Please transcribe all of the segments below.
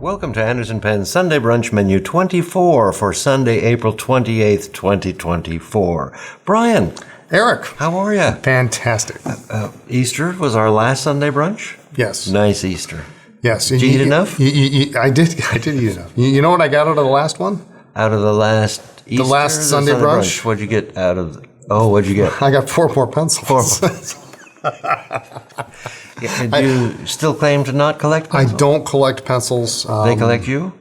Welcome to Anderson Penn's Sunday Brunch Menu 24 for Sunday, April 28th, 2024. Brian. Eric. How are you? Fantastic. Easter was our last Sunday brunch? Yes. Nice Easter. Yes. Did you eat enough? I did eat enough. You know what I got out of the last one? Out of the last Easter? The last Sunday brunch? What'd you get out of... what'd you get? I got 4 more pencils. 4 Do you still claim to not collect pencils? I don't collect pencils. They collect you?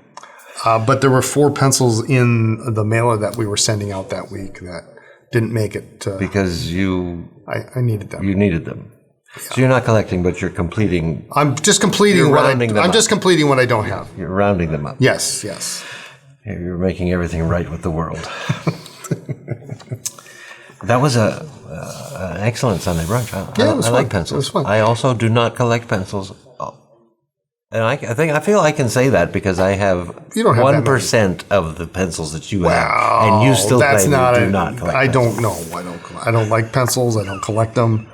But there were 4 pencils in the mailer that we were sending out that week that didn't make it. Because you... I needed them. You needed them. Yeah. So you're not collecting, but you're completing... I'm just completing just completing what I don't have. You're rounding them up. Yes. You're making everything right with the world. That was an excellent Sunday brunch. I like pencils. It was fun. I also do not collect pencils. And I feel I can say that because I have 1% of the pencils that you have, and you still claim you do not collect. I don't know. I don't like pencils. I don't collect them.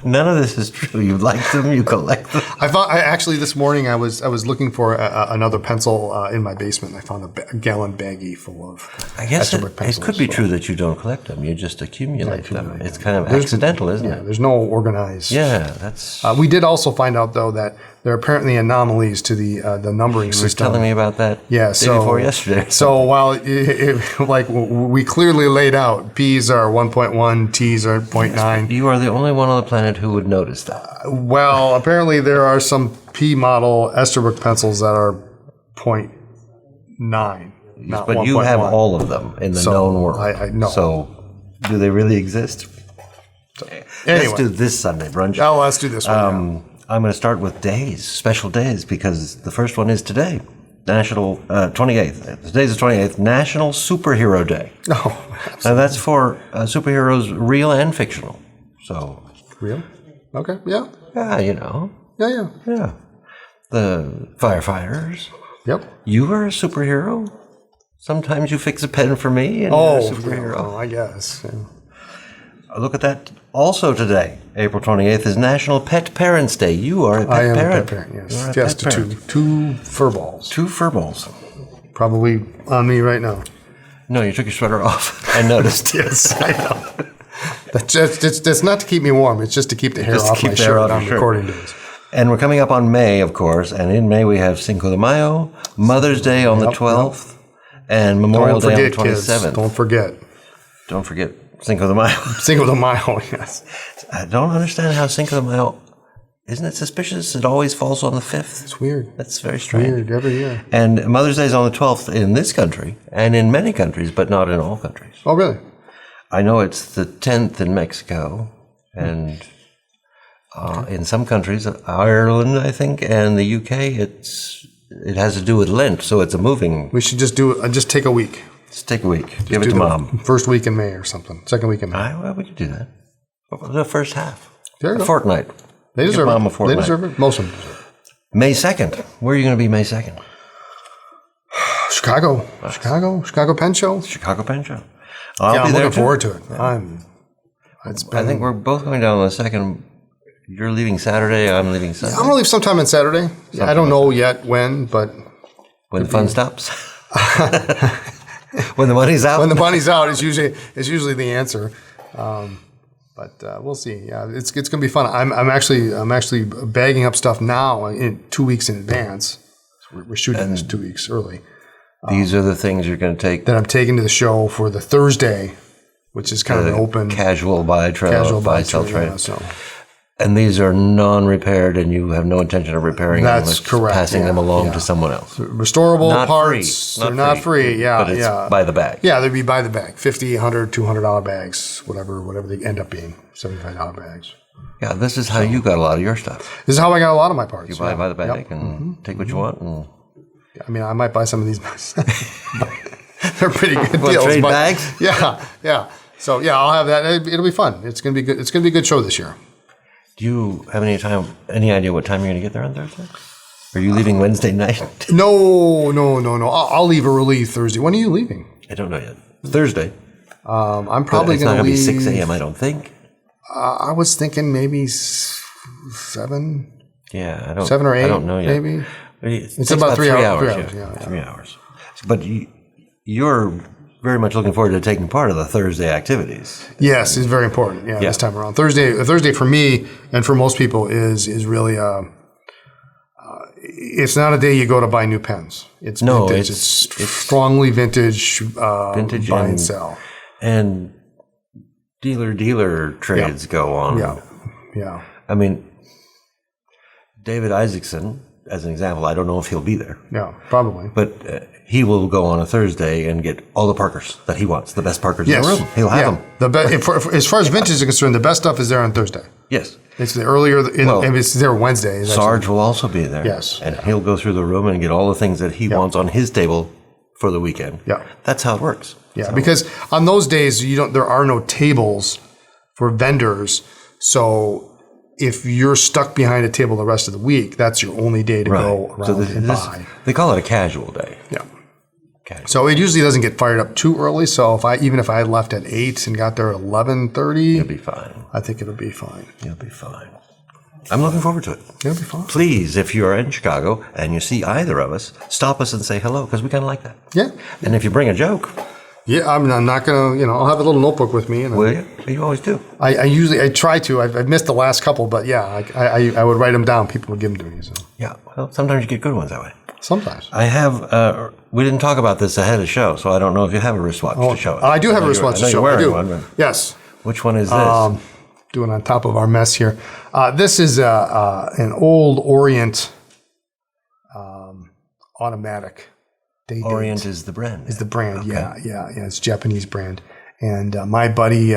None of this is true. You like them, you collect them. Actually this morning I was looking for another pencil in my basement. I found a gallon baggie full of. I guess it could be true that you don't collect them. You just accumulate them. It's kind of accidental, isn't it? Yeah, there's no organized. Yeah, that's. We did also find out though that there are apparently anomalies to the numbering system. You were telling me about that. Yeah, day before yesterday. So while like we clearly laid out, P's are 1.1, T's are 0.9. You are the only one on the planet who would notice that. Well, apparently there are some P model Esterbrook pencils that are 0.9, not but 1.1. you have all of them in the known world. I know. So do they really exist? Anyway. Let's do this Sunday brunch. Oh, let's do this one. I'm going to start with days, special days, because the first one is today, National 28th. Today's the 28th, National Superhero Day. Oh, absolutely. And that's for superheroes, real and fictional. So real? Okay, yeah. Yeah, you know. Yeah. The firefighters. Yep. You are a superhero. Sometimes you fix a pen for me, and you're a superhero. Oh, I guess. Yeah. Look at that. Also today, April 28th, is National Pet Parents Day. You are a pet parent. I am a pet parent, yes. Just two fur balls. 2 fur balls. Probably on me right now. No, you took your sweater off. I noticed. Yes, I know. That's not to keep me warm. It's just to keep the hair off my shirt on recording days. And we're coming up on May, of course. And in May, we have Cinco de Mayo, Mother's Day on the 12th, and Memorial Day on the 27th. Kids. Don't forget Cinco de Mayo. Cinco de Mayo, yes. I don't understand how Cinco de Mayo, isn't it suspicious? It always falls on the 5th. It's weird. That's very strange. Weird, every year. And Mother's Day is on the 12th in this country, and in many countries, but not in all countries. Oh, really? I know it's the 10th in Mexico, and in some countries, Ireland, I think, and the UK, it has to do with Lent, so it's a moving. We should just take a week. Just take a week. Give it to Mom. First week in May or something. Second week in May. Well, we could do that. The first half. There you go. Fortnight. They deserve Mom it. a fortnight. They deserve it. Most of them deserve it. May 2nd. Where are you going to be May 2nd? Chicago Pen Show. Chicago Pen Show. I'm looking forward to it. Yeah. I think we're both going down on the 2nd. You're leaving Saturday. I'm leaving Sunday. I'm going to leave sometime on Saturday. I don't know yet when, but when the fun stops. When the money's out. When the money's out is usually the answer. But we'll see. Yeah, it's going to be fun. I'm actually bagging up stuff now in 2 weeks in advance. We're shooting this 2 weeks early. These are the things you're going to take that I'm taking to the show for the Thursday, which is kind of an open casual buy sell trade. Yeah, and these are non-repaired, and you have no intention of repairing them. That's correct. Passing them along to someone else. Restorable not parts. Free. They're not free. Yeah, but it's by the bag. Yeah, they'd be by the bag. $50, $100, $200 bags, whatever they end up being. $75 bags. Yeah, this is how you got a lot of your stuff. This is how I got a lot of my parts. You buy by the bag and take what you want. And I mean, I might buy some of these they're pretty good deals. Trade bags? Yeah. So yeah, I'll have that. It'll be fun. It's gonna be good. It's gonna be a good show this year. Do you have any idea what time you're gonna get there on Thursday? Are you leaving Wednesday night? No. I'll leave early Thursday. When are you leaving? I don't know yet. Thursday. I'm probably it's not gonna be leave 6 a.m. I don't think. I was thinking maybe 7. Yeah, I don't. 7 or 8. I don't know yet. Maybe. It's about 3 hours. 3 hours. Yeah. 3 hours. But you're very much looking forward to taking part of the Thursday activities. Yes, it's very important. Yeah, this time around. Thursday for me and for most people is really it's not a day you go to buy new pens. It's vintage. It's strongly vintage. Vintage buy and sell. And dealer trades go on. Yeah. I mean, David Isaacson, as an example, I don't know if he'll be there. Yeah, probably. But he will go on a Thursday and get all the Parkers that he wants, the best Parkers in the room. He'll have them. As far as vintage is concerned, the best stuff is there on Thursday. Yes. It's the earlier, it's there Wednesday. Sarge will also be there. Yes. And he'll go through the room and get all the things that he wants on his table for the weekend. Yeah. That's how it works. Yeah, so. because on those days, there are no tables for vendors. So if you're stuck behind a table the rest of the week, that's your only day to go around and buy. They call it a casual day. Yeah. So it usually doesn't get fired up too early. So even if I left at 8 and got there at 11:30, it'll be fine. I think it'll be fine. You'll be fine. I'm looking forward to it. It'll be fine. Please, if you're in Chicago and you see either of us, stop us and say hello because we kind of like that. Yeah. And if you bring a joke, I'm not gonna. I'll have a little notebook with me. And will you? You always do. I try to. I've missed the last couple, but I would write them down. People would give them to me. So. Yeah. Well, sometimes you get good ones that way. Sometimes. I have. We didn't talk about this ahead of the show, so I don't know if you have a wristwatch to show us. I do have a wristwatch to show. I know you're wearing one. Yes. Which one is this? Doing on top of our mess here. This is an old Orient automatic. Orient is the brand. Is the brand, okay. Yeah. It's a Japanese brand. And my buddy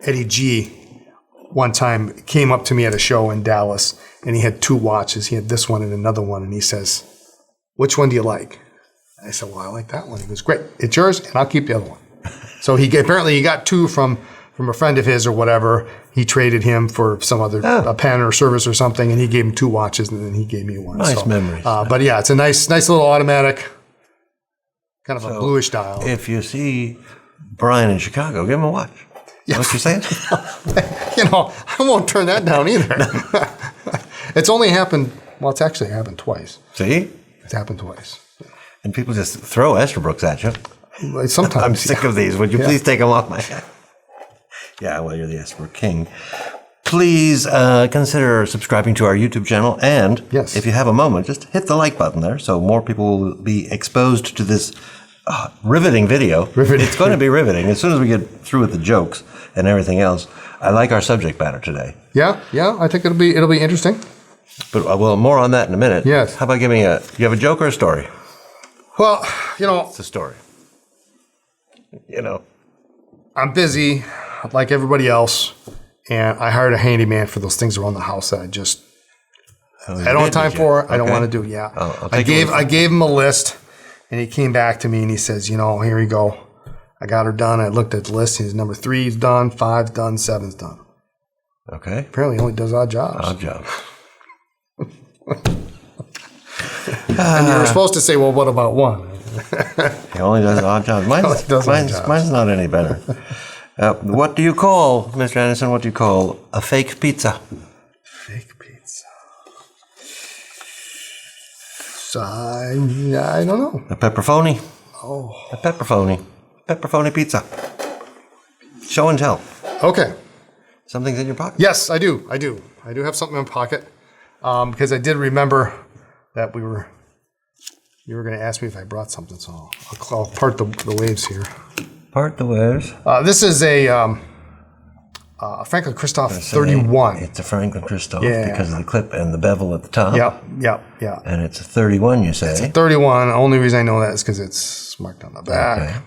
Eddie G one time came up to me at a show in Dallas, and he had 2 watches. He had this one and another one, and he says, "Which one do you like?" I said, "Well, I like that one." He goes, "Great, it's yours, and I'll keep the other one." So he got 2 from a friend of his or whatever. He traded him for some other a pen or service or something, and he gave him 2 watches, and then he gave me one. Nice memories. But yeah, it's a nice little automatic, kind of a bluish dial. If you see Brian in Chicago, give him a watch. Yeah. What you're saying? I won't turn that down either. It's only happened. Well, it's actually happened twice. See? It's happened twice. And people just throw Esterbrook's at you. Sometimes. I'm sick of these. Would you please take them off my head? Yeah, well, you're the Esterbrook king. Please consider subscribing to our YouTube channel. And if you have a moment, just hit the like button there so more people will be exposed to this riveting video. It's going to be riveting as soon as we get through with the jokes and everything else. I like our subject matter today. Yeah. I think it'll be interesting. But more on that in a minute. Yes. How about giving you have a joke or a story? Well, it's a story. I'm busy like everybody else, and I hired a handyman for those things around the house that I don't have time for. I don't want to do. Yeah. I gave him a list. And he came back to me and he says, here you go. I got her done. I looked at the list. His number 3 is done, 5's done, 7's done. Okay. Apparently he only does odd jobs. Odd jobs. And you were supposed to say, well, what about 1? He only does odd jobs. Mine's not any better. What do you call, Mr. Anderson, what do you call a fake pizza? Fake pizza. I don't know. A pepperoni. Oh. A pepperoni. Pepperoni pizza. Show and tell. Okay. Something's in your pocket? Yes, I do. I do have something in my pocket because I did remember that you were going to ask me if I brought something, so I'll part the waves here. Part the waves. This is a Franklin-Christoph 31. It's a Franklin-Christoph because of the clip and the bevel at the top. Yep. And it's a 31, you say? It's a 31. The only reason I know that is because it's marked on the back. Okay.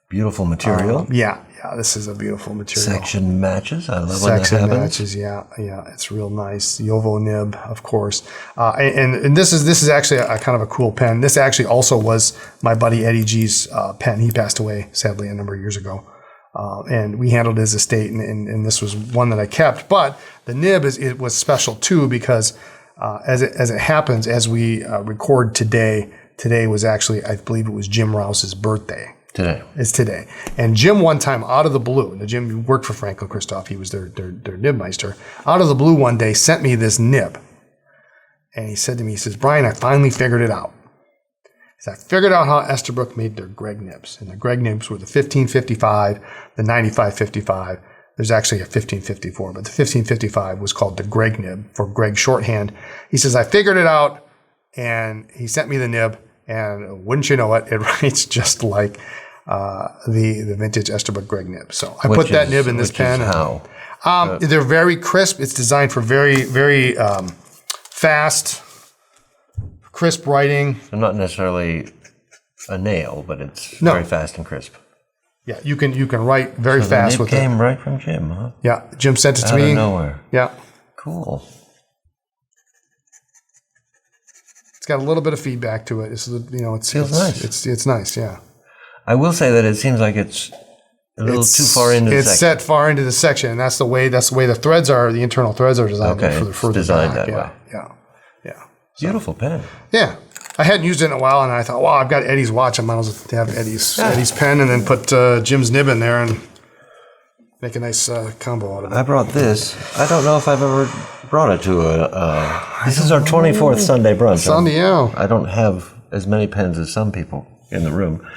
Beautiful material. Yeah, this is a beautiful material. Section matches. I love when that happens. Section matches, yeah. It's real nice. The Yovo nib, of course. And this is actually a kind of a cool pen. This actually also was my buddy Eddie G's pen. He passed away, sadly, a number of years ago. And we handled his estate, and this was one that I kept. But the nib was special too because as it happens, as we record today was actually, I believe it was Jim Rouse's birthday. It's today. And Jim one time out of the blue, now Jim worked for Franklin-Christoph, he was their nib meister, out of the blue one day sent me this nib. And he said to me, he says, Brian, I finally figured it out. He said, I figured out how Estabrook made their Gregg nibs. And the Gregg nibs were the 1555, the 9555. There's actually a 1554, but the 1555 was called the Gregg nib for Gregg Shorthand. He says, I figured it out, and he sent me the nib, and wouldn't you know it, it writes just like the vintage Estabrook Gregg nib. So I put that nib in this pen. How? They're very crisp. It's designed for very, very fast, crisp writing. So not necessarily a nail, but it's very fast and crisp. Yeah, you can write very fast with it. It came right from Jim, huh? Yeah, Jim sent it to me. Out of nowhere. Yeah. Cool. It's got a little bit of feedback to it. It's Feels nice. It's nice. Yeah. I will say that it seems like it's a little too far into the section. It's set far into the section, and that's the way the threads are. The internal threads are designed for the designed back. that way. Yeah. Beautiful pen. Yeah. I hadn't used it in a while, and I thought, well, I've got Eddie's watch. I might as well have Eddie's pen, and then put Jim's nib in there and make a nice combo out of it. I brought this. I don't know if I've ever brought it to this is our 24th Sunday brunch. Sunday, yeah. I don't have as many pens as some people in the room.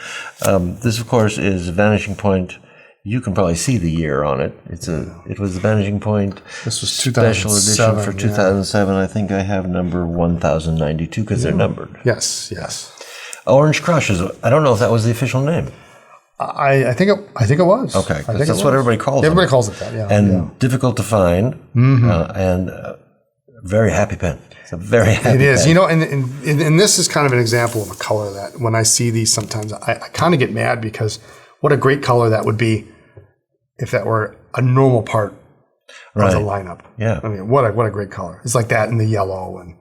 This, of course, is Vanishing Point. You can probably see the year on it. It was the Vanishing Point. This was special edition for 2007. I think I have number 1092 because they're numbered. Yes. Orange Crush is. I don't know if that was the official name. I think it was. Okay, that's what everybody calls it. Everybody calls it that. Yeah. And difficult to find, and very happy pen. It's a very happy It is. pen. And this is kind of an example of a color that when I see these sometimes I kind of get mad because what a great color that would be if that were a normal part of the lineup. Yeah. I mean, what a great color. It's like that in the yellow and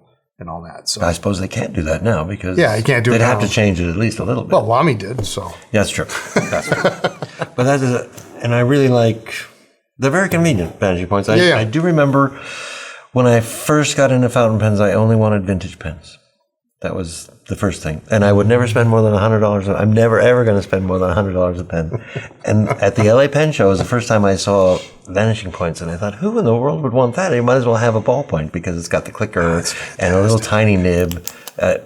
all that. So I suppose they can't do that now because you can't do it they'd now. have to change it at least a little bit. Well, Lamy did, so. Yeah, that's true. But that is and I really like, they're very convenient, Vanishing Points. I do remember when I first got into fountain pens, I only wanted vintage pens. That was the first thing. And I would never spend more than $100. I'm never, ever going to spend more than $100 a pen. And at the LA Pen Show was the first time I saw Vanishing Points, and I thought, who in the world would want that? You might as well have a ballpoint because it's got the clicker and a little tiny nib.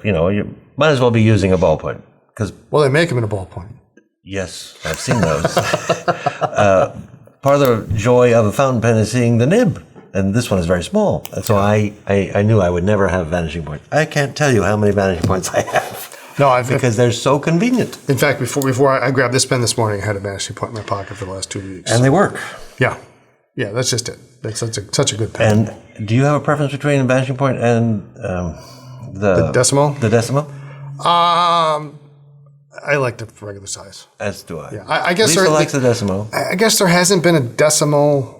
You might as well be using a ballpoint. Well, they make them in a ballpoint. Yes, I've seen those. Part of the joy of a fountain pen is seeing the nib. And this one is very small. And so I knew I would never have Vanishing Points. I can't tell you how many Vanishing Points I have. No, because they're so convenient. In fact, before I grabbed this pen this morning, I had a Vanishing Point in my pocket for the last 2 weeks. And they work. Yeah, that's just it. That's such a good pen. And do you have a preference between a Vanishing Point and the Decimo? The Decimo? I like the regular size. As do I. Yeah, I guess Lisa likes the Decimo. I guess there hasn't been a Decimo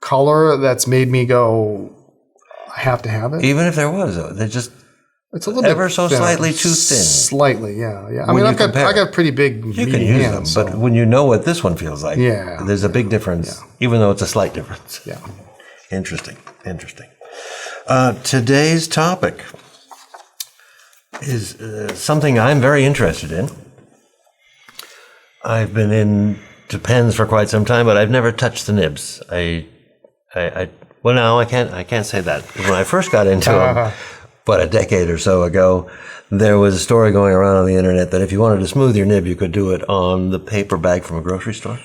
color that's made me go, I have to have it. Even if there was, they're just it's a little ever bit so slightly too thin. Slightly, yeah. I mean, I got pretty big. You can use hands, them, but when you know what this one feels like, Yeah. there's a big difference, even though it's a slight difference. Yeah. Interesting. Today's topic is something I'm very interested in. I've been into pens for quite some time, but I've never touched the nibs. Well, no, I can't say that. When I first got into them, but a decade or so ago, there was a story going around on the internet that if you wanted to smooth your nib, you could do it on the paper bag from a grocery store.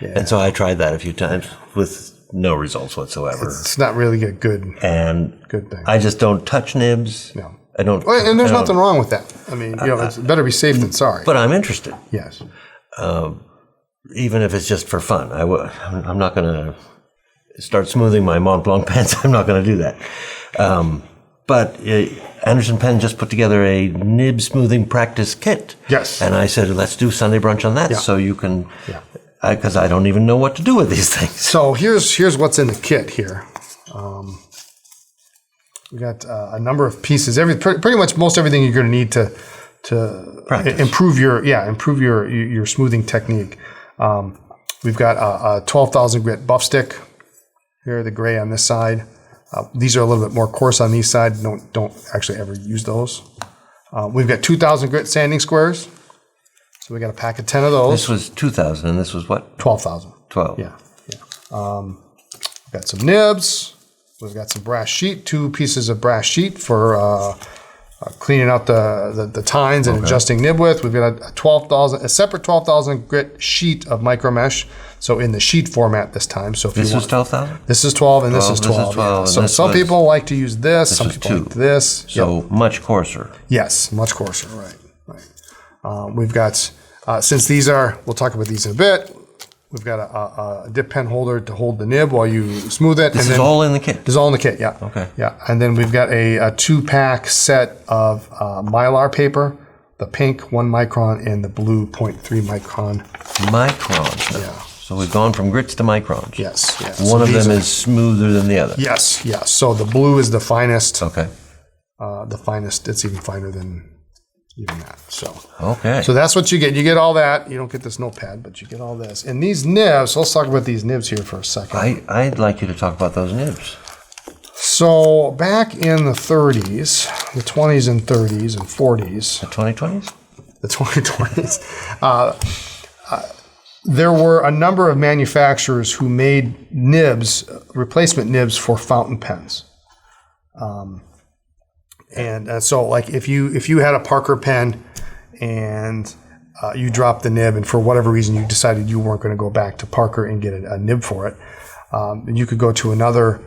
Yeah. And so I tried that a few times with no results whatsoever. It's not really a good thing. I just don't touch nibs. No. I don't. Well, and there's nothing wrong with that. I mean, it's better be safe than sorry. But I'm interested. Yes. Even if it's just for fun. I'm not going to start smoothing my Mont Blanc pens. I'm not going to do that. But Anderson Pen just put together a nib smoothing practice kit. Yes. And I said, let's do Sunday brunch on that so you can, because I don't even know what to do with these things. So here's what's in the kit here. We got a number of pieces. Pretty much most everything you're going to need to improve your smoothing technique. We've got a 12,000 grit buff stick here, the gray on this side. These are a little bit more coarse on these sides. Don't actually ever use those. We've got 2,000 grit sanding squares. So we got a pack of 10 of those. This was 2,000 and this was what? 12,000. 12. Yeah. Got some nibs. We've got some brass sheet, 2 pieces of brass sheet for cleaning out the tines and adjusting nib width. We've got a separate 12,000 grit sheet of micro mesh. So in the sheet format this time. So if This is 12,000? This is 12 and this is 12. This is 12 yeah. and So this some was- people like to use this. Some is people 2. like this. So much coarser. Yes, much coarser. Right. We've got since these are. We'll talk about these in a bit. We've got a dip pen holder to hold the nib while you smooth it. This is all in the kit? This is all in the kit, yeah. Okay. Yeah, and then we've got a 2-pack set of mylar paper, the pink 1 micron and the blue 0.3 micron. Microns. Now. Yeah. So we've gone from grits to microns. Yes. Yeah. One So of these them are- is smoother than the other. Yes, yes. So the blue is the finest. Okay. The finest. It's even finer than even that. So. Okay. So that's what you get. You get all that. You don't get this notepad, but you get all this. And these nibs, let's talk about these nibs here for a second. I'd like you to talk about those nibs. So back in the 30s, the 20s and 30s and 40s, The 2020s? the 2020s, there were a number of manufacturers who made nibs, replacement nibs for fountain pens. And so, like, if you had a Parker pen and you dropped the nib, and for whatever reason you decided you weren't going to go back to Parker and get a nib for it, you could go to another.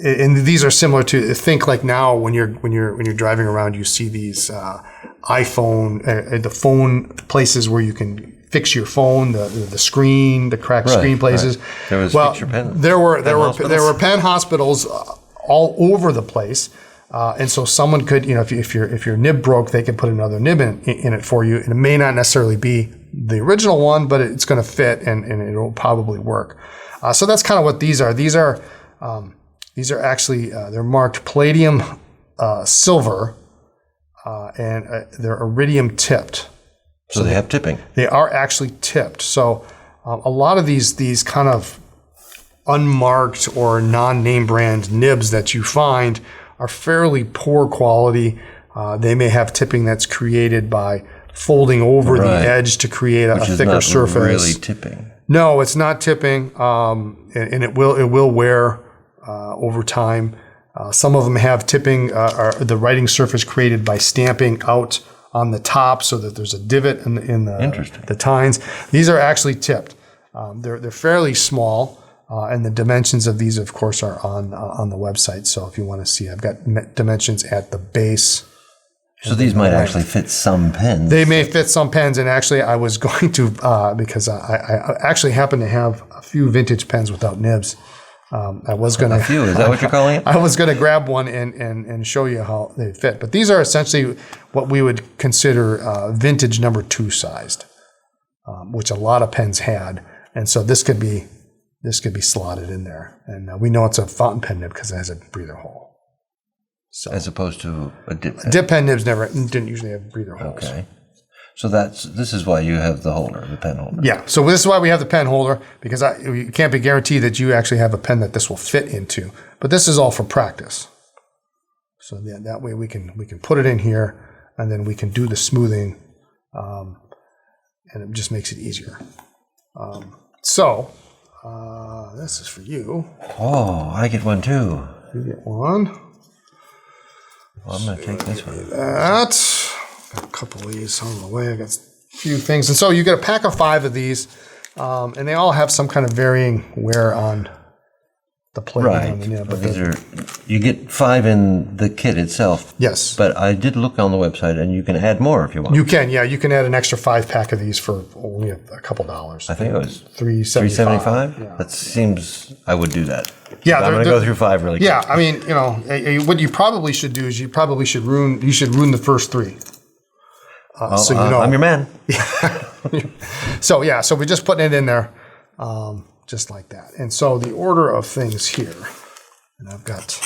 And these are similar to, think like now when you're driving around, you see these iPhone, the phone places where you can fix your phone, the screen, the cracked screen places. Right. There was fix your pen. There were hospitals? pen hospitals all over the place, and so someone could, if your nib broke, they could put another nib in it for you, and it may not necessarily be the original one, but it's going to fit and it'll probably work. So that's kind of what these are. These are actually they're marked palladium, silver, and they're iridium tipped. So they have tipping. They are actually tipped. So a lot of these kind of unmarked or non-name brand nibs that you find are fairly poor quality. They may have tipping that's created by folding over the edge to create a thicker surface. Really tipping. No, it's not tipping, and it will wear over time. Some of them have tipping, the writing surface created by stamping out on the top so that there's a divot in the tines. These are actually tipped. They're fairly small, and the dimensions of these, of course, are on the website. So if you want to see, I've got dimensions at the base. So these might actually fit some pens. They may fit some pens, and actually I was going to, because I actually happen to have a few vintage pens without nibs. I was going to... A few, is that what you're calling it? I was going to grab one and show you how they fit. But these are essentially what we would consider vintage number 2 sized, which a lot of pens had. And so this could be slotted in there. And we know it's a fountain pen nib because it has a breather hole. So As opposed to a dip pen. dip pen nibs didn't usually have breather holes. Okay. So this is why you have the holder, the pen holder. Yeah, so this is why we have the pen holder, because you can't be guaranteed that you actually have a pen that this will fit into. But this is all for practice. So that way we can put it in here, and then we can do the smoothing, and it just makes it easier. This is for you. Oh, I get one too. You get one. Well, I'm going to take this one. That. Got a couple of these on the way. I got a few things. And so you get a pack of 5 of these, and they all have some kind of varying wear on the plate. Right. But you get 5 in the kit itself. Yes. But I did look on the website, and you can add more if you want. You can, yeah. You can add an extra 5 pack of these for only a couple dollars. I think it was $3.75. $3.75? That seems, I would do that. Yeah, I'm going to go through 5 really quick. Yeah, I mean, what you probably should do is you should ruin the first 3. So I'm your man. So we're just putting it in there, just like that. And so the order of things here, and I've got...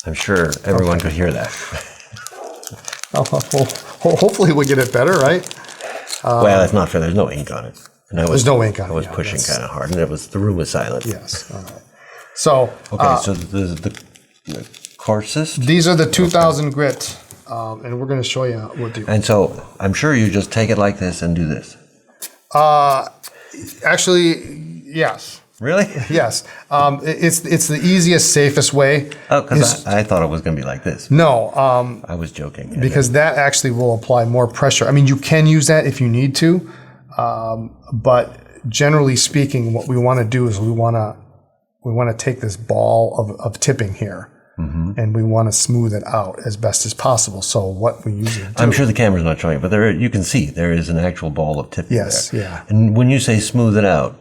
I'm sure everyone could hear that. Hopefully we'll get it better, right? Well, that's not fair. There's no ink on it. There's no ink on it. I was pushing kind of hard, and the room was silent. Yes. All right. So... Okay, so the coarsest? These are the 2,000 grit, and we're going to show you what the... And so I'm sure you just take it like this and do this. Actually, yes. Really? Yes. It's the easiest, safest way. Oh, because I thought it was going to be like this. No. I was joking. Because that actually will apply more pressure. I mean, you can use that if you need to, but generally speaking, what we want to do is we want to take this ball of tipping here, and we want to smooth it out as best as possible. So what we usually do, I'm sure the camera's not showing it, but you can see there is an actual ball of tipping there. Yes, yeah. And when you say smooth it out,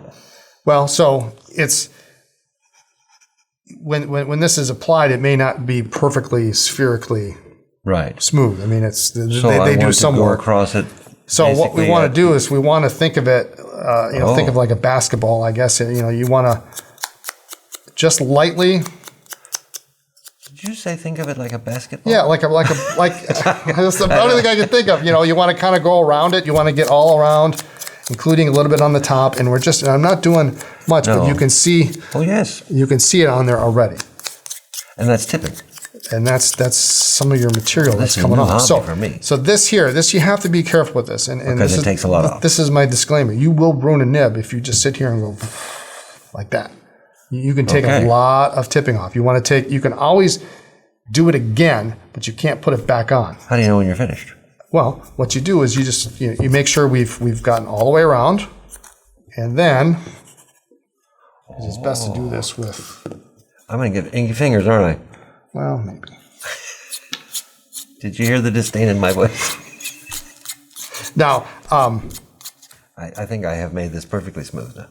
well, so it's when this is applied, it may not be perfectly spherically right, smooth. I mean, it's so they do some go work across it. So what we want to do is we want to think of it, think of like a basketball, I guess. You want to just lightly. Did you say think of it like a basketball? Yeah, like that's the only thing I can think of. You want to kind of go around it. You want to get all around, including a little bit on the top. And I'm not doing much, but you can see. Oh yes. You can see it on there already. And that's tipping. And that's some of your material that's is coming a new off. hobby for me. So this you have to be careful with this. And because it takes a lot off. This is my disclaimer. You will ruin a nib if you just sit here and go like that. You can take a lot of tipping off. You can always do it again, but you can't put it back on. How do you know when you're finished? Well, what you do is you just you make sure we've gotten all the way around, and then it's best to do this with. I'm going to get inky fingers, aren't I? Well, maybe. Did you hear the disdain in my voice? Now, I think I have made this perfectly smooth now.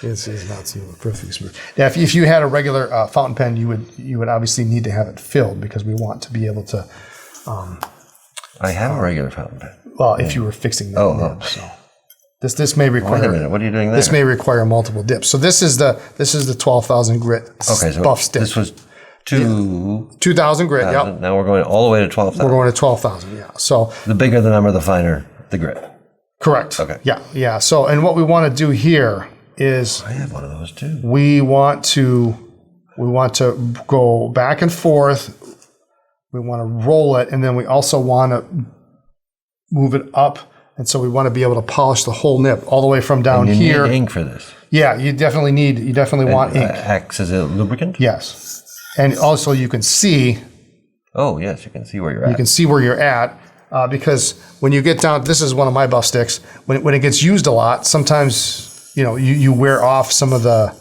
This is not perfectly smooth. Now, if you had a regular fountain pen, you would obviously need to have it filled because we want to be able to. I have a regular fountain pen. Well, if you were fixing the nib, so this may require. Wait a minute, what are you doing there? This may require multiple dips. So this is the 12,000 grit buff stick. This was 2,000 grit. Yep. Now we're going all the way to 12,000. We're going to 12,000. Yeah. So the bigger the number, the finer the grit. Correct. Okay. Yeah. So, and what we want to do here is I have one of those too. We want to go back and forth. We want to roll it, and then we also want to move it up, and so we want to be able to polish the whole nib all the way from down and you here. Need ink for this. Yeah, you definitely want ink. Acts as a lubricant. Yes, and also you can see. Oh yes, you can see where you're at. You can see where you're at because when you get down, this is one of my buff sticks. When it gets used a lot, sometimes you wear off some of the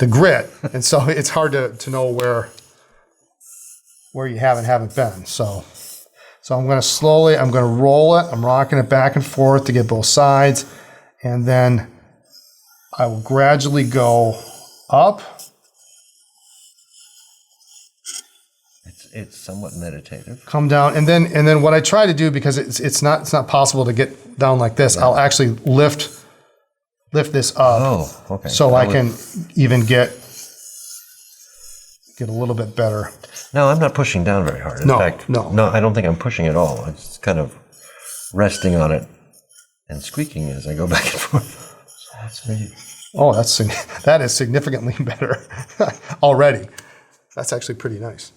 grit, and so it's hard to know where you have and haven't been. So I'm going to roll it. I'm rocking it back and forth to get both sides, and then I will gradually go up. It's somewhat meditative. Come down, and then what I try to do, because it's not possible to get down like this, I'll actually lift this up. Oh, okay. So I can even get a little bit better. No, I'm not pushing down very hard. In fact, no, I don't think I'm pushing at all. It's kind of resting on it and squeaking as I go back and forth. So that's me. Oh, that is significantly better already. That's actually pretty nice.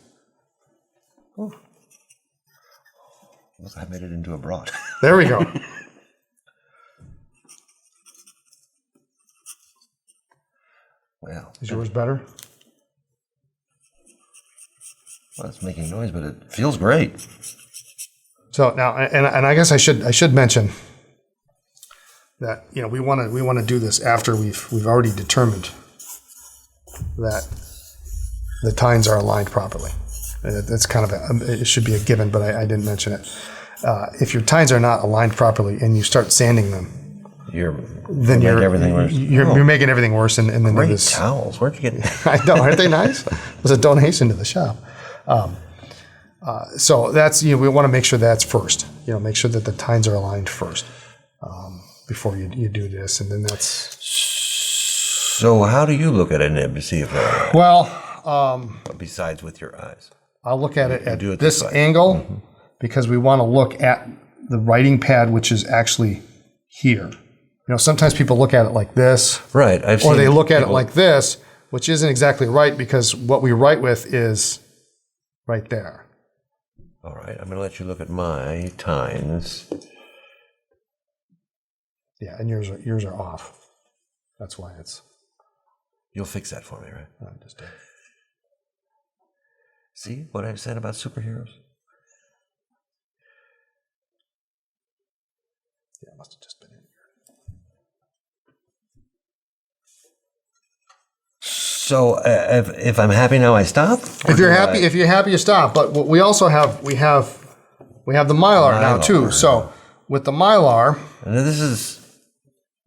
Oh. I made it into a broth. There we go. Well, is yours better? Well, it's making noise, but it feels great. So now, and I guess I should mention that we want to do this after we've already determined that the tines are aligned properly. That's kind of it should be a given, but I didn't mention it. If your tines are not aligned properly and you start sanding them, you're making everything worse. You're making everything worse. And then great towels. Where'd you get? I know, aren't they nice? It was a donation to the shop. So that's we want to make sure that's first. Make sure that the tines are aligned first before you do this, and then that's. So how do you look at a nib to see if they're aligned? Well, besides with your eyes, I'll look at it at this angle because we want to look at the writing pad, which is actually here. Sometimes people look at it like this, right? Or they look at it like this, which isn't exactly right because what we write with is right there. All right, I'm going to let you look at my tines. Yeah, and yours are off. That's why it's. You'll fix that for me, right? I just did. See what I said about superheroes? Yeah, it must have just been in here. So if I'm happy now, I stop. If you're happy, you stop. But what we also have, we have the mylar now too. So with the mylar, and this is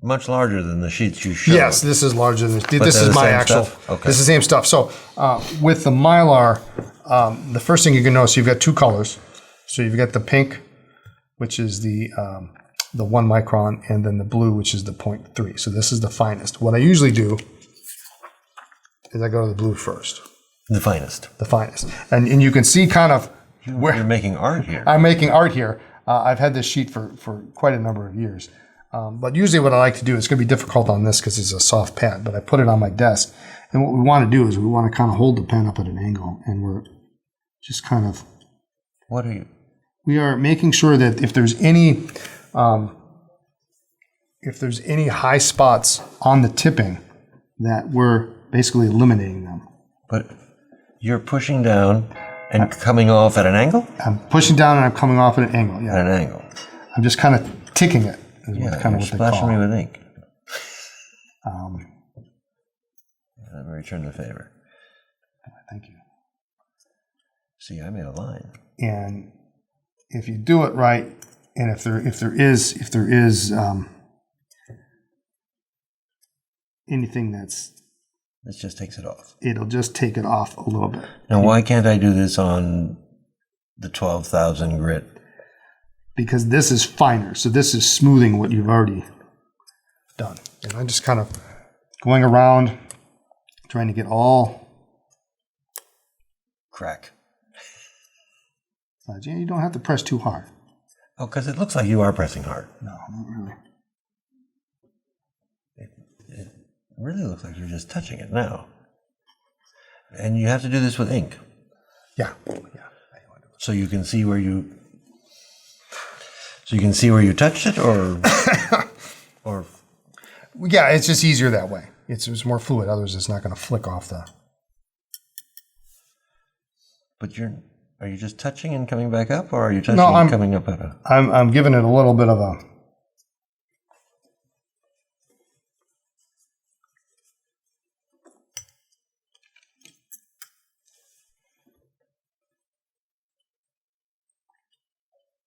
much larger than the sheets you showed. yes, this is larger than this is the my same actual. stuff? Okay. This is the same stuff. So with the mylar, the first thing you can notice, you've got two colors. So you've got the pink, which is the 1 micron, and then the blue, which is the 0.3. So this is the finest. What I usually do is I go to the blue first. The finest. The finest. And you can see kind of where You're making art here. I'm making art here. I've had this sheet for quite a number of years. But usually what I like to do, it's going to be difficult on this because it's a soft pad, but I put it on my desk. And what we want to do is we want to kind of hold the pen up at an angle, and we're just kind of... What are you? We are making sure that if there's any high spots on the tipping, that we're basically eliminating them. But you're pushing down and coming off at an angle? I'm pushing down and I'm coming off at an angle. Yeah. At an angle. I'm just kind of ticking it. Is Yeah, kind you're of what they splashing call me it. with ink. Let me return the favor. Thank you. See, I made a line. And if you do it right, and if there is anything that's, This just takes it off. it'll just take it off a little bit. Now, why can't I do this on the 12,000 grit? Because this is finer, so this is smoothing what you've already done. And I'm just kind of going around, trying to get all Crack. sides. Yeah, you don't have to press too hard. Oh, because it looks like you are pressing hard. No, not really. It really looks like you're just touching it now. And you have to do this with ink. Yeah. So you can see where you... So you can see where you touched it, or... or... Yeah, it's just easier that way. It's more fluid. Otherwise, it's not going to flick off the... But are you just touching and coming back up, or are you touching I'm and coming up at a... I'm giving it a little bit of a...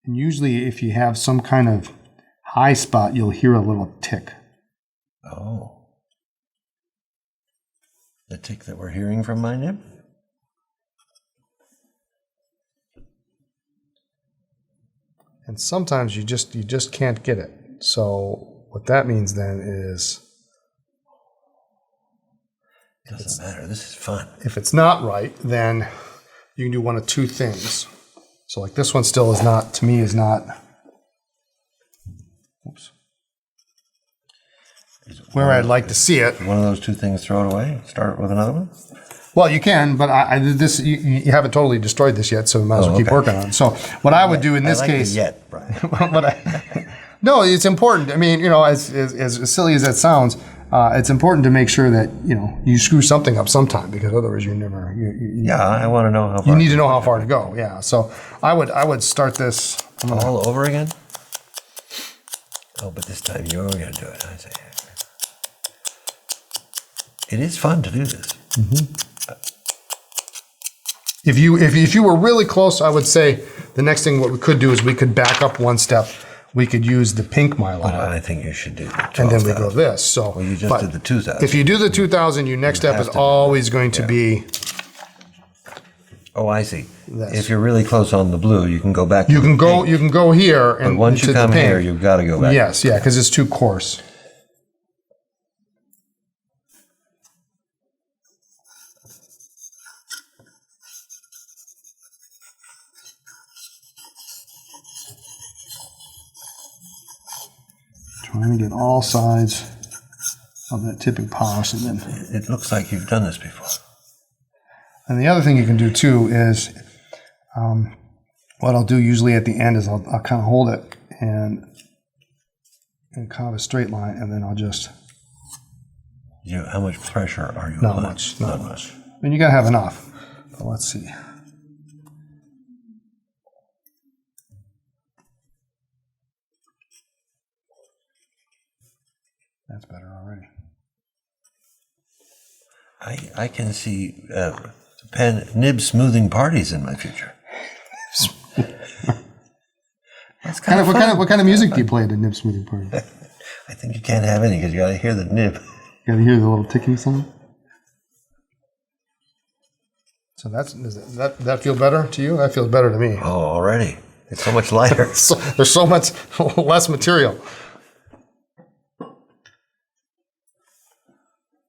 And usually if you have some kind of high spot, you'll hear a little tick. Oh. The tick that we're hearing from my nib? And sometimes you just can't get it. So what that means then is... It doesn't matter. This is fun. If it's not right, then you can do one of two things. So like this one still is not, to me, is not... Oops. Where I'd like to see it. One of those two things, throw it away. Start with another one. Well, you can, but you haven't totally destroyed this yet, so we might as well keep working on it. So what I would do in this case... yet, Brian. No, it's important. I mean, as silly as that sounds, it's important to make sure that, you screw something up sometime, because otherwise you never... Yeah, I want to know how far. You need to know how far to go, yeah. So I would start this... all over again? Oh, but this time you're going to do it, I see. It is fun to do this. Mm-hmm. If you were really close, I would say the next thing what we could do is we could back up one step. We could use the pink mylar. But I think you should do the 12,000. And then we go this. So, well, you just did the 2,000. If you do the 2,000, your next step is always going to be... Oh, I see. This. If you're really close on the blue, you can go back. You can go here, and but once you come here, you've got to go back. Yes, yeah, because it's too coarse. Trying to get all sides of that tipping polish, and then... It looks like you've done this before. And the other thing you can do too is, what I'll do usually at the end is I'll kind of hold it and in kind of a straight line, and then I'll just... How much pressure are you Not applying? much, not much. I mean, you got to have enough. But let's see. That's better already. I can see pen nib smoothing parties in my future. That's kind of fun. What kind of music do you play at a nib smoothing party? I think you can't have any because you got to hear the nib. You got to hear the little ticking sound. So does that feel better to you? That feels better to me. Oh, already. It's so much lighter. There's so much less material.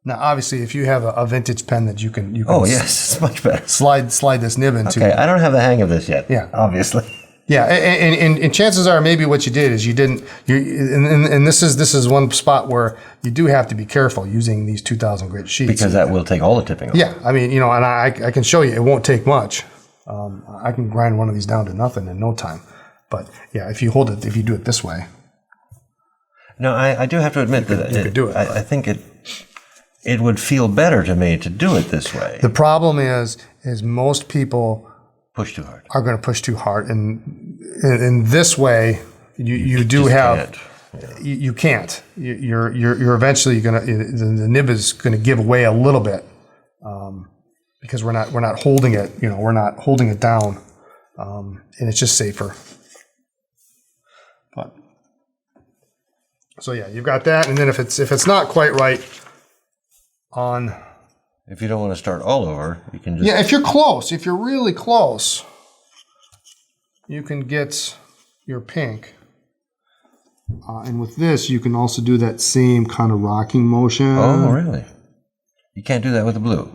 Now, obviously, if you have a vintage pen that you can Oh, yes, it's much better. slide this nib into. Okay, I don't have the hang of this yet. Yeah. Obviously. Yeah, and chances are maybe what you did is you didn't. And this is one spot where you do have to be careful using these 2,000 grit sheets Because that will take all the tipping off. Yeah, I mean, and I can show you. It won't take much. I can grind one of these down to nothing in no time. But yeah, if you do it this way. No, I do have to admit that you could do it. I think it would feel better to me to do it this way. The problem is most people Push too hard. are going to push too hard, and in this way, you do have. Can't. You can't. You're eventually going to. The nib is going to give away a little bit, because we're not holding it. We're not holding it down, and it's just safer. But so yeah, you've got that, and then if it's not quite right on. If you don't want to start all over, you can just... Yeah, if you're really close, you can get your pink. And with this, you can also do that same kind of rocking motion. Oh, really? You can't do that with the blue?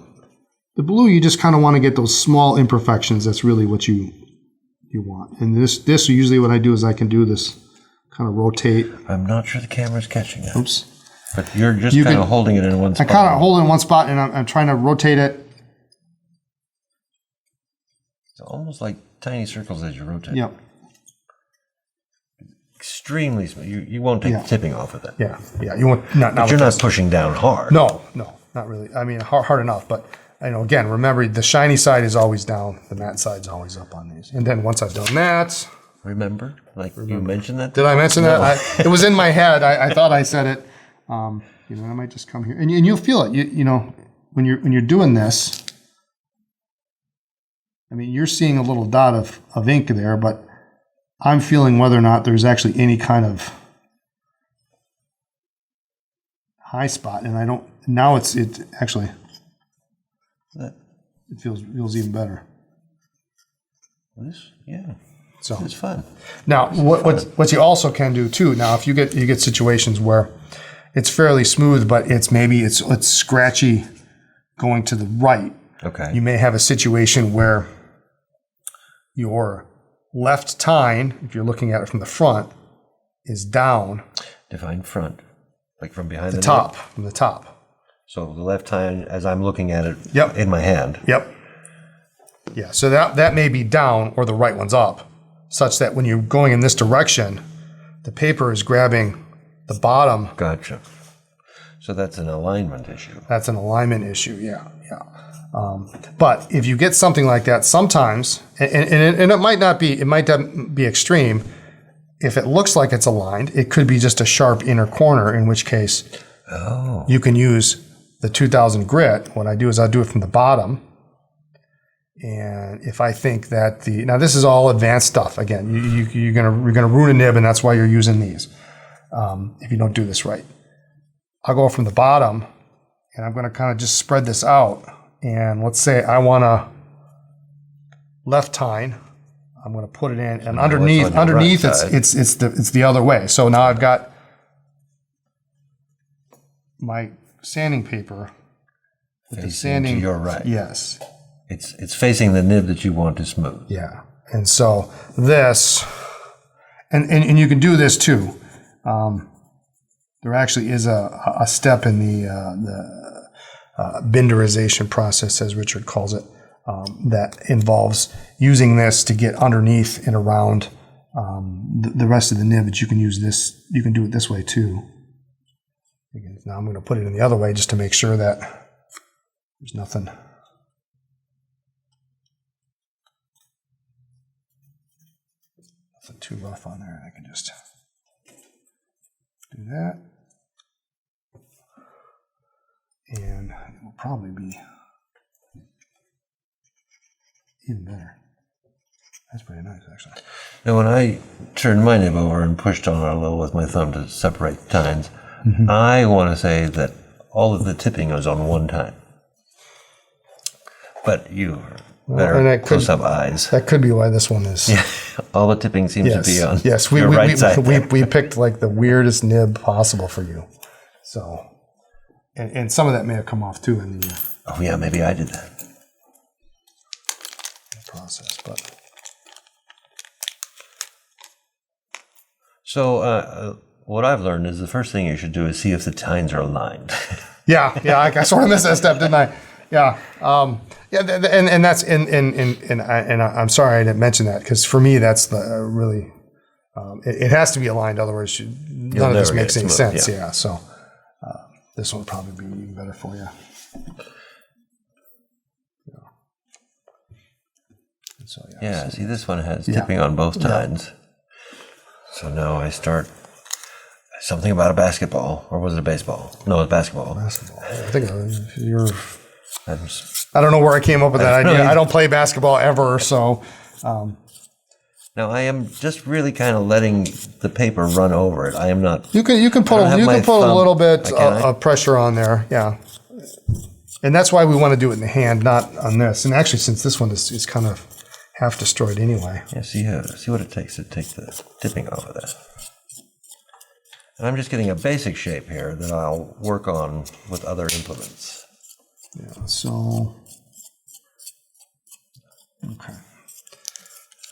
The blue, you just kind of want to get those small imperfections. That's really what you want. And this usually what I do is I can do this kind of rotate. I'm not sure the camera's catching it. Oops. But you're just kind of holding it in one spot. I kind of hold it in one spot, and I'm trying to rotate it. It's almost like tiny circles as you rotate. Yep. Extremely smooth. You won't take the tipping off of that. Yeah. You want But you're not pushing down hard. No, not really. I mean, hard enough, but again, remember the shiny side is always down, the matte side's always up on these. And then once I've done that, Remember? You mentioned that? did I mention that? It was in my head. I thought I said it. I might just come here, and you'll feel it. When you're doing this. I mean, you're seeing a little dot of ink there, but I'm feeling whether or not there's actually any kind of high spot, and I don't. Now it actually it feels even better. So it's fun. Now, what you also can do too. Now, if you get situations where it's fairly smooth, but it's scratchy going to the right. Okay. You may have a situation where your left tine, if you're looking at it from the front, is down. Define front, like from behind the top, neck? from the top. So the left tine, as I'm looking at it in my hand. Yep. Yeah, so that may be down or the right one's up, such that when you're going in this direction, the paper is grabbing the bottom. Gotcha. So that's an alignment issue. That's an alignment issue, yeah. But if you get something like that, sometimes, and it might not be extreme. If it looks like it's aligned, it could be just a sharp inner corner, in which case you can use the 2000 grit. What I do is I do it from the bottom. And if I think that now this is all advanced stuff. Again, you're gonna ruin a nib, and that's why you're using these. If you don't do this right, I'll go from the bottom, and I'm gonna kind of just spread this out. And let's say I want a left tine. I'm gonna put it in, and underneath it's the other way. So now I've got my sanding paper with the sanding to your right. Yes. It's facing the nib that you want to smooth. Yeah. And so this, and you can do this too. There actually is a step in the binderization process, as Richard calls it, that involves using this to get underneath and around the rest of the nib, that you can use this. You can do it this way too. Now I'm going to put it in the other way just to make sure that there's nothing too rough on there. I can just do that. And it will probably be even better. That's pretty nice, actually. Now, when I turned my nib over and pushed on it a little with my thumb to separate the tines, I want to say that all of the tipping was on one tine. But you better close-up eyes. That could be why this one is. Yeah, all the tipping seems to be on your right side. We picked like the weirdest nib possible for you. So, and some of that may have come off too in the. Oh yeah, maybe I did that. Process, but. So what I've learned is the first thing you should do is see if the tines are aligned. Yeah, I sort of missed that step, didn't I? Yeah, and that's and I'm sorry I didn't mention that, because for me that's the really it has to be aligned, otherwise none of this makes any sense. Yeah, so this one would probably be even better for you. So, see, this one has tipping on both tines. So now I start something about a basketball, or was it a baseball? No, it's basketball. Basketball. I think I don't know where I came up with that idea. I don't play basketball ever, so. Now I am just really kind of letting the paper run over it. I am not. You can put a little bit of pressure on there, yeah. And that's why we want to do it in the hand, not on this. And actually, since this one is kind of half destroyed anyway. Yeah, see what it takes to take the tipping off of that. And I'm just getting a basic shape here that I'll work on with other implements. Yeah, so, okay.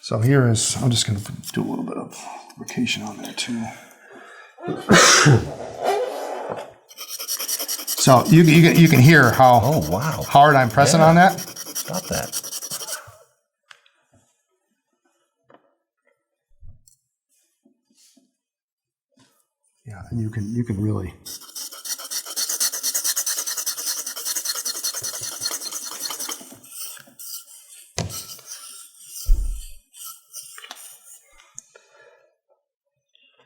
So here is, I'm just going to do a little bit of lubrication on there too. So you can hear how hard I'm pressing on that. Stop that. Yeah, and you can really.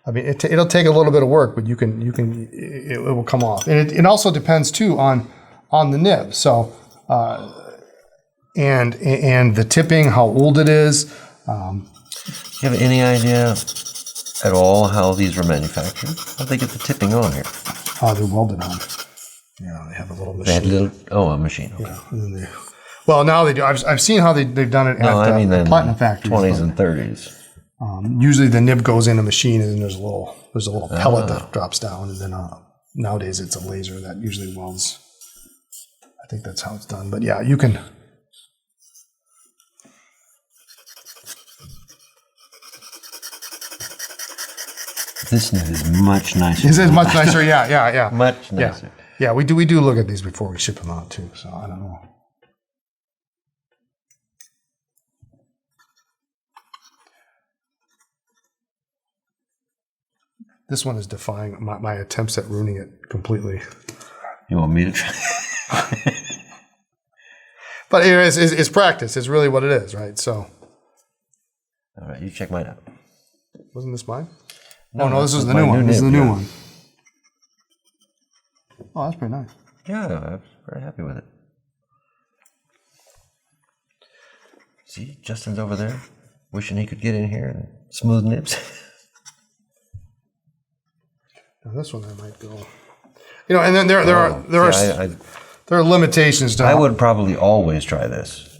I mean, it'll take a little bit of work, but it will come off, and it also depends too on the nib. So, and the tipping, how old it is. Do you have any idea at all how these were manufactured? How did they get the tipping on here? Oh, they're welded on. Yeah, they have a little machine. A machine. Okay. Yeah, and then well, now they do. I've seen how they've done it at platinum factories. 20s and 30s. Usually the nib goes in a machine, and then there's a little pellet that drops down, and then nowadays it's a laser that usually welds. I think that's how it's done. But yeah, you can. This nib is much nicer. This is much nicer. Yeah. Much nicer. Yeah. We do look at these before we ship them out too. So I don't know. This one is defying my attempts at ruining it completely. You want me to try? But it's practice. It's really what it is, right? So. All right, you check mine out. Wasn't this mine? No, this is the new one. This is the new one. Oh, that's pretty nice. Yeah, I'm very happy with it. See, Justin's over there, wishing he could get in here and smooth nibs. Now this one I might go. And then there are limitations to. I would probably always try this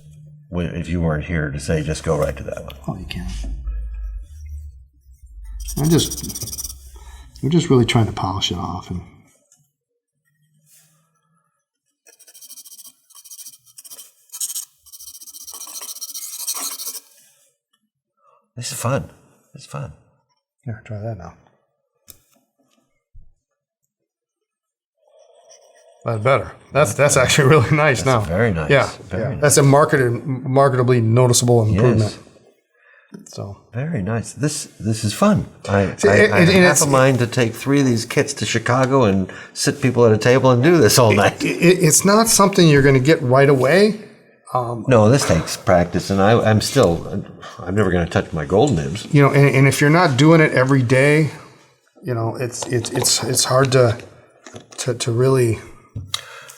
if you weren't here to say just go right to that one. Oh, you can. We're just really trying to polish it off. And this is fun. It's fun. Here, try that now. That's better. That's actually really nice now. Very nice. Yeah, very nice. That's a marketably noticeable improvement. Yes. So Very nice. This is fun. I and have a mind to take 3 of these kits to Chicago and sit people at a table and do this all night. it's not something you're going to get right away. No, this takes practice, and I'm never going to touch my gold nibs. You know, and if you're not doing it every day, you know, it's hard to really.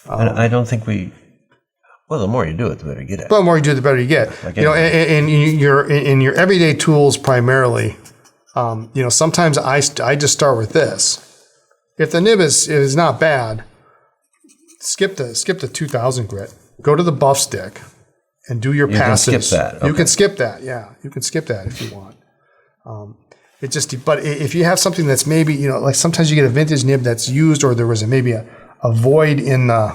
And I don't think we. Well, the more you do it, the better you get at it. Well, the more you do, the better you get. You know, and in your everyday tools primarily, you know, sometimes I just start with this. If the nib is not bad, skip the 2000 grit. Go to the buff stick, and do your passes. You can skip that. Okay. You can skip that. Yeah, you can skip that if you want. But if you have something that's maybe, you know, like sometimes you get a vintage nib that's used, or there was maybe a void in the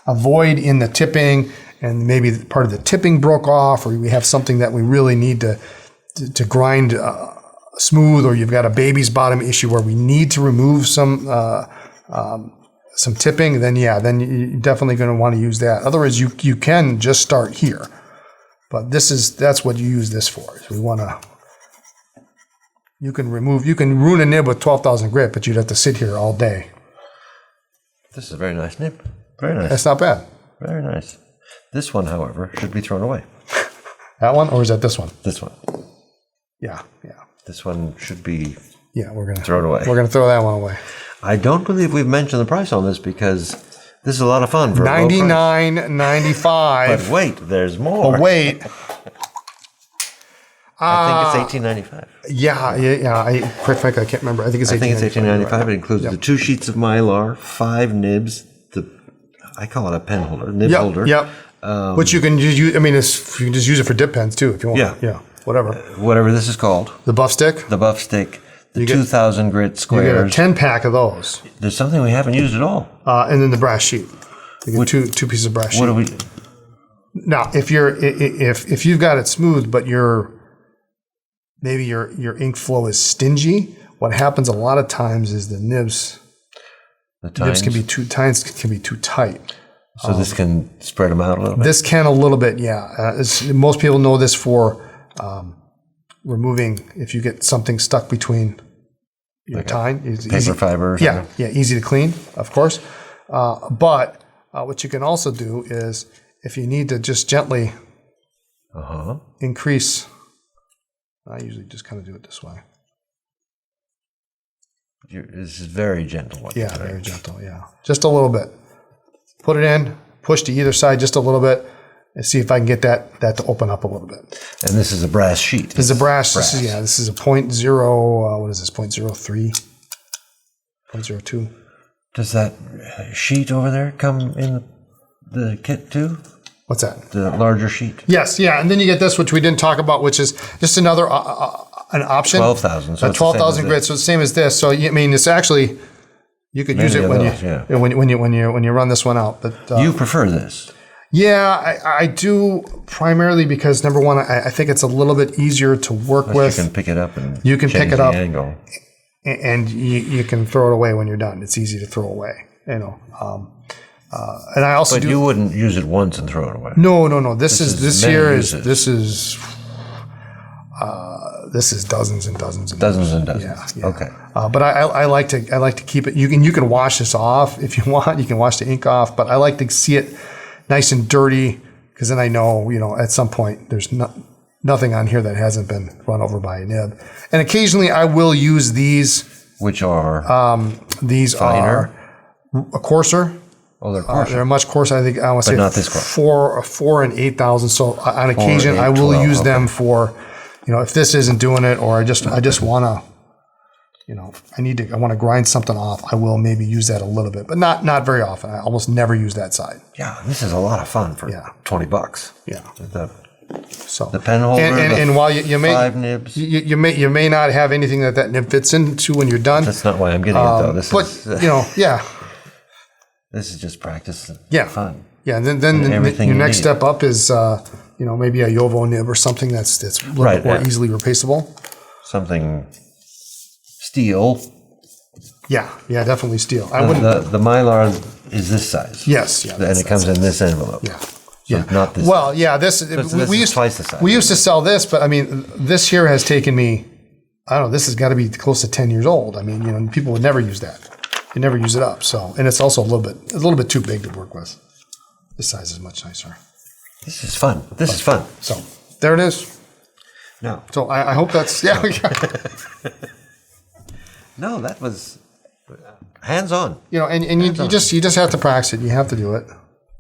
a void in the tipping, and maybe part of the tipping broke off, or we have something that we really need to grind smooth, or you've got a baby's bottom issue where we need to remove some tipping, then you're definitely going to want to use that. Otherwise, you can just start here, but that's what you use this for. So we want to. You can ruin a nib with 12,000 grit, but you'd have to sit here all day. This is a very nice nib. Very nice. That's not bad. Very nice. This one, however, should be thrown away. That one, or is that this one? This one. Yeah. This one should be we're gonna throw it away. We're gonna throw that one away. I don't believe we've mentioned the price on this because this is a lot of fun for $99.95. But wait, there's more. But wait. I think it's $18.95. Yeah. Quite frankly, I can't remember. I think it's $18.95. It includes the 2 sheets of mylar, 5 nibs. I call it a pen holder, nib holder. Yep. Which you can just use. I mean, you can just use it for dip pens too if you want. Yeah. Whatever. Whatever this is called. The buff stick. The buff stick. The 2,000 grit squares. You get a 10-pack of those. There's something we haven't used at all. And then the brass sheet. You get two pieces of brass sheet. What do we? Now, if you've got it smooth, but maybe your ink flow is stingy, what happens a lot of times is the nibs. The nibs can be too tight. So this can spread them out a little bit? This can a little bit, yeah. Most people know this for removing, if you get something stuck between your tine. Paper fiber or something? Yeah, easy to clean, of course. But what you can also do is, if you need to just gently increase, I usually just kind of do it this way. This is very gentle. Very gentle, yeah. Just a little bit. Put it in, push to either side just a little bit, and see if I can get that to open up a little bit. And this is a brass sheet. This is a brass. This is a 0.0, what is this, 0.03? 0.02. Does that sheet over there come in the kit too? What's that? The larger sheet? Yes, yeah. And then you get this, which we didn't talk about, which is just another an option. 12,000. So 12,000 grit. So it's the same as this. So I mean, it's actually, you could use it when you run this one out. But you prefer this? Yeah, I do, primarily because number one, I think it's a little bit easier to work with. You can pick it up and you can pick it up, angle. And you can throw it away when you're done. It's easy to throw away. And I also But you wouldn't use it once and throw it away. No. This is dozens and dozens and dozens and dozens. Yeah. Okay. But I like to keep it. You can wash this off if you want. You can wash the ink off. But I like to see it nice and dirty, because then I know at some point there's nothing on here that hasn't been run over by a nib. And occasionally I will use these, which are finer, a coarser. Oh, they're coarser. They're much coarser. I think I want to say not this coarse. 4 and 8,000. So on occasion, I will use them for, if this isn't doing it, or I just want to, I want to grind something off. I will maybe use that a little bit, but not very often. I almost never use that side. Yeah, this is a lot of fun for $20. Yeah. The pen holder, and while you may 5 nibs, you may not have anything that nib fits into when you're done. That's not why I'm getting it though. This is just practice. Fun. Yeah, and then your next step up is maybe a Yovo nib or something that's a little bit more easily replaceable. Something steel. Yeah, definitely steel. The mylar is this size. Yes, and it comes in this envelope. Yeah. Yeah. Not this. Well, yeah, this this is twice the size. We used to sell this, but I mean, this here has taken me. I don't know. This has got to be close to 10 years old. I mean, people would never use that. They never use it up. So, and it's also a little bit too big to work with. This size is much nicer. This is fun. This is fun. So there it is. No. So I hope that's yeah. No, that was hands on. And you just have to practice it. You have to do it.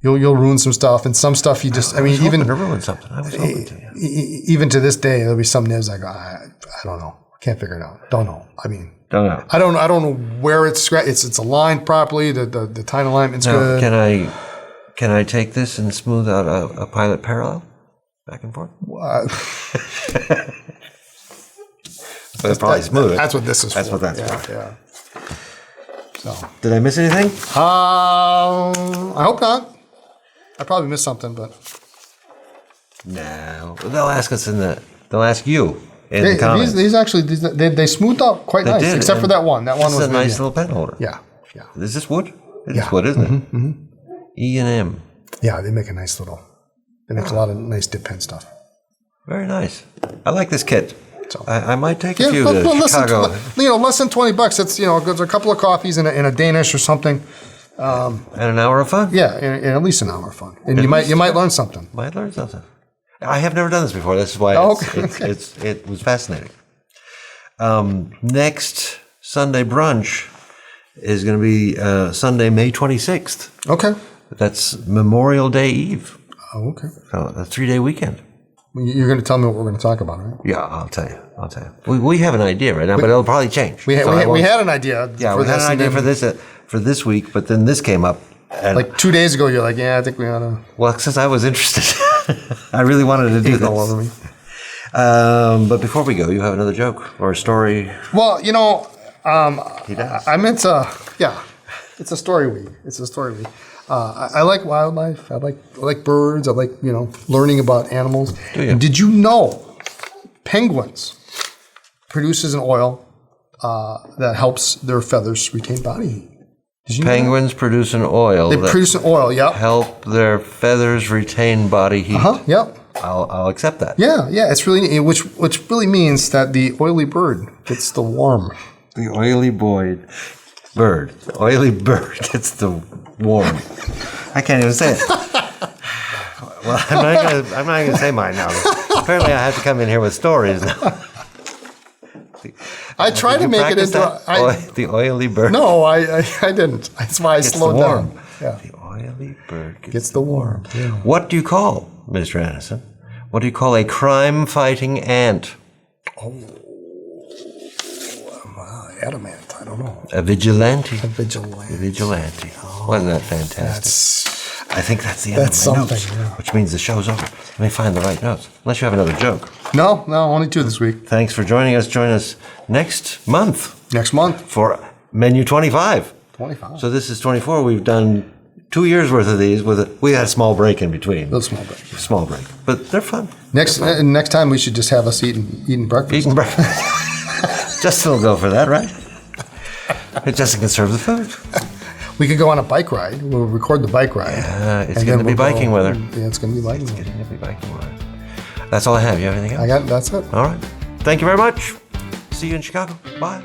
You'll ruin some stuff, and some stuff you just. I mean, even to ruin something. I was hoping to. Yeah. Even to this day, there'll be some nibs I go. I don't know. Can't figure it out. Don't know. I mean, don't know. I don't know where it's aligned properly. The tine alignment's good. Can I take this and smooth out a pilot parallel back and forth? But it's probably smooth. That's what this is That's for. what that's for. Yeah. So. Did I miss anything? I hope not. I probably missed something, but no. They'll ask us they'll ask you in the comments. These actually they smoothed out quite nice, did, except for that one. That one was a nice little pen holder. Yeah. Is this wood? It's wood, isn't it? Mm-hmm. E&M. Yeah, they make a nice little. They make a lot of nice dip pen stuff. Very nice. I like this kit. So, I might take a few to Chicago. Less than $20. That's there's a couple of coffees and a Danish or something. And an hour of fun. Yeah, and at least an hour of fun, and you might learn something. Might learn something. I have never done this before. This is why it was fascinating. Next Sunday brunch is going to be Sunday, May 26th. Okay. That's Memorial Day Eve. Oh, okay. So a 3-day weekend. You're going to tell me what we're going to talk about, right? Yeah, I'll tell you. We have an idea right now, but it'll probably change. We had an idea. Yeah, we had an idea for this week, but then this came up. And like 2 days ago, you're like, yeah, I think we ought to. Well, since I was interested, I really wanted to do this. All over me. But before we go, you have another joke or a story? Well, He does. I meant to. Yeah, it's a story week. I like wildlife. I like birds. I like learning about animals. Do you? And did you know penguins produces an oil that helps their feathers retain body heat? Did you know Penguins produce an oil. They produce an oil. Yep. Help their feathers retain body heat. Yep. I'll accept that. Yeah. It's really neat, which really means that the oily bird gets the warm. The oily bird gets the warm. I can't even say it. Well, I'm not going to say mine now. Apparently, I have to come in here with stories now. I tried to make it into the oily bird. No, I didn't. That's why I slowed down. Yeah. The oily bird gets the warm. Yeah. What do you call, Mr. Anderson? What do you call a crime-fighting ant? Adamant. I don't know. A vigilante. A vigilante. Oh, wasn't that fantastic? I think that's the end of my notes, which means the show's over. Let me find the right notes. Unless you have another joke. No, only 2 this week. Thanks for joining us. Join us next month. For menu 25. 25. So this is 24. We've done 2 years worth of these. We had a small break in between. A small break. Small break. But they're fun. Next time we should just have us eating breakfast. Eating breakfast. Justin will go for that, right? Justin can serve the food. We could go on a bike ride. We'll record the bike ride. Yeah, it's going to be biking weather. Yeah, it's going to be biking weather. It's going to be biking weather. That's all I have. You have anything else? That's it. All right. Thank you very much. See you in Chicago. Bye.